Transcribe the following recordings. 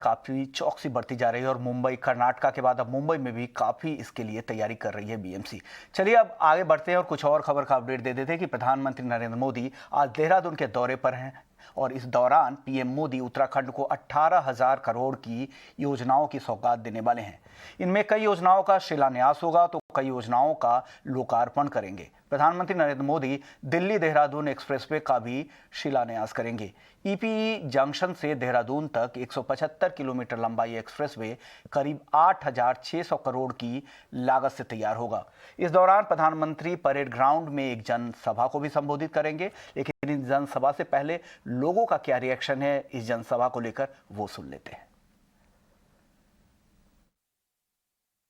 काफी चौकसी बढ़ती जा रही है और मुंबई, कर्नाटका के बाद अब मुंबई में भी काफी इसके लिए तैयारी कर रही है बीएमसी। चलिए अब आगे बढ़ते हैं और कुछ और खबर का अपडेट दे देते हैं कि प्रधानमंत्री नरेंद्र मोदी आज देहरादून के दौरे पर हैं और इस दौरान पीएम मोदी उत्तराखंड को 18,000 करोड़ की योजनाओं की सौगात देने वाले हैं। इनमें कई योजनाओं का शिलान्यास होगा तो कई योजनाओं का लोकार्पण करेंगे। प्रधानमंत्री नरेंद्र मोदी दिल्ली देहरादून एक्सप्रेसवे का भी शिलान्यास करेंगे। ईपीई जंक्शन से देहरादून तक 175 किलोमीटर लंबा ये एक्सप्रेसवे करीब 8,600 करोड़ की लागत से तैयार होगा। इस दौरान प्रधानमंत्री परेड ग्राउंड में एक जनसभा को भी संबोधित करेंगे, लेकिन इस जनसभा से पहले लोगों का क्या रिएक्शन है इस जनसभा को लेकर वो सुन लेते हैं।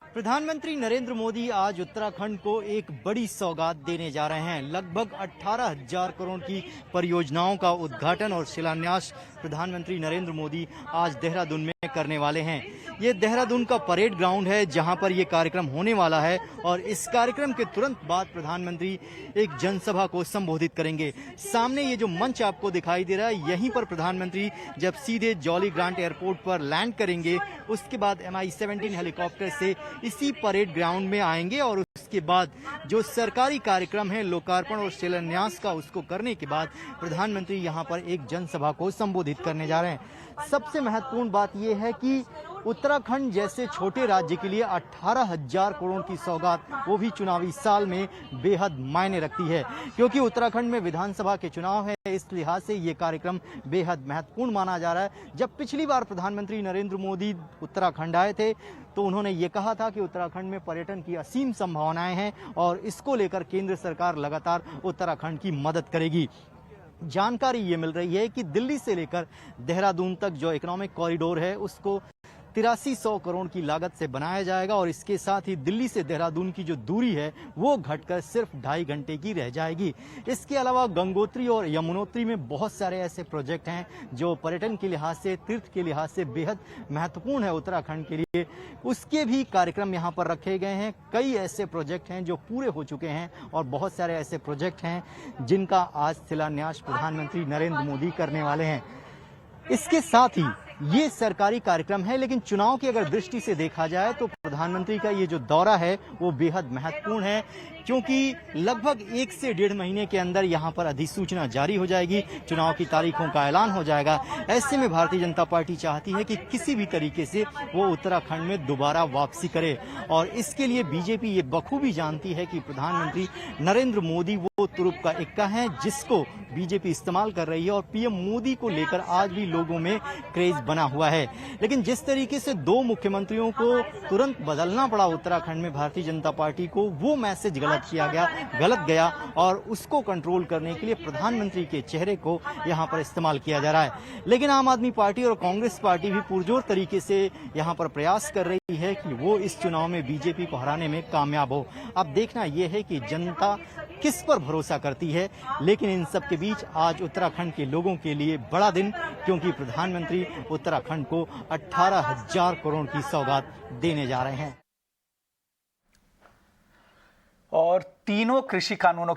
प्रधानमंत्री नरेंद्र मोदी आज उत्तराखंड को एक बड़ी सौगात देने जा रहे हैं। लगभग 18,000 करोड़ की परियोजनाओं का उद्घाटन और शिलान्यास प्रधानमंत्री नरेंद्र मोदी आज देहरादून में करने वाले हैं। ये देहरादून का परेड ग्राउंड है जहां पर ये कार्यक्रम होने वाला है और इस कार्यक्रम के तुरंत बाद प्रधानमंत्री एक जनसभा को संबोधित करेंगे। सामने ये जो मंच आपको दिखाई दे रहा है, यहीं पर प्रधानमंत्री जब सीधे जॉली ग्रांट एयरपोर्ट पर लैंड करेंगे, उसके बाद MI-17 हेलीकॉप्टर से इसी परेड ग्राउंड में आएंगे और उसके बाद जो सरकारी कार्यक्रम है लोकार्पण और शिलान्यास का, उसको करने के बाद प्रधानमंत्री यहां पर एक जनसभा को संबोधित करने जा रहे हैं। सबसे महत्वपूर्ण बात यह है कि उत्तराखंड जैसे छोटे राज्य के लिए 18,000 करोड़ की सौगात, वो भी चुनावी साल में, बेहद मायने रखती है, क्योंकि उत्तराखंड में विधानसभा के चुनाव है। इस लिहाज से ये कार्यक्रम बेहद महत्वपूर्ण माना जा रहा है। जब पिछली बार प्रधानमंत्री नरेंद्र मोदी उत्तराखंड आए थे तो उन्होंने ये कहा था कि उत्तराखंड में पर्यटन की असीम संभावनाएं हैं और इसको लेकर केंद्र सरकार लगातार उत्तराखंड की मदद करेगी। जानकारी ये मिल रही है कि दिल्ली से लेकर देहरादून तक जो इकोनॉमिक कॉरिडोर है उसको 8300 करोड़ की लागत से बनाया जाएगा और इसके साथ ही दिल्ली से देहरादून की जो दूरी है वो घटकर सिर्फ 2.5 घंटे की रह जाएगी। इसके अलावा गंगोत्री और यमुनोत्री में बहुत सारे ऐसे प्रोजेक्ट हैं जो पर्यटन के लिहाज से, तीर्थ के लिहाज से बेहद महत्वपूर्ण है उत्तराखंड के लिए। उसके भी कार्यक्रम यहाँ पर रखे गए हैं। कई ऐसे प्रोजेक्ट हैं जो पूरे हो चुके हैं और बहुत सारे ऐसे प्रोजेक्ट हैं जिनका आज शिलान्यास प्रधानमंत्री नरेंद्र मोदी करने वाले हैं। इसके साथ ही ये सरकारी कार्यक्रम है, लेकिन चुनाव की अगर दृष्टि से देखा जाए तो प्रधानमंत्री का ये जो दौरा है वो बेहद महत्वपूर्ण है, क्योंकि लगभग 1 से 1.5 महीने के अंदर यहाँ पर अधिसूचना जारी हो जाएगी, चुनाव की तारीखों का ऐलान हो जाएगा। ऐसे में भारतीय जनता पार्टी चाहती है कि किसी भी तरीके से वो उत्तराखंड में दोबारा वापसी करे और इसके लिए बीजेपी ये बखूबी जानती है कि प्रधानमंत्री नरेंद्र मोदी वो तुरुप का इक्का है जिसको बीजेपी इस्तेमाल कर रही है और पीएम मोदी को लेकर आज भी लोगों में क्रेज बना हुआ है। लेकिन जिस तरीके से 2 मुख्यमंत्रियों को तुरंत बदलना पड़ा उत्तराखंड में भारतीय जनता पार्टी को, वो मैसेज गलत गया और उसको कंट्रोल करने के लिए प्रधानमंत्री के चेहरे को यहां पर इस्तेमाल किया जा रहा है। लेकिन आम आदमी पार्टी और कांग्रेस पार्टी भी पुरजोर तरीके से यहां पर प्रयास कर रही है कि वो इस चुनाव में बीजेपी को हराने में कामयाब हो। अब देखना यह है कि जनता किस पर भरोसा करती है, लेकिन इन सब के बीच आज उत्तराखंड के लोगों के लिए बड़ा दिन, क्योंकि प्रधानमंत्री उत्तराखंड को 18,000 करोड़ की सौगात देने जा रहे हैं। और तीनों कृषि कानूनों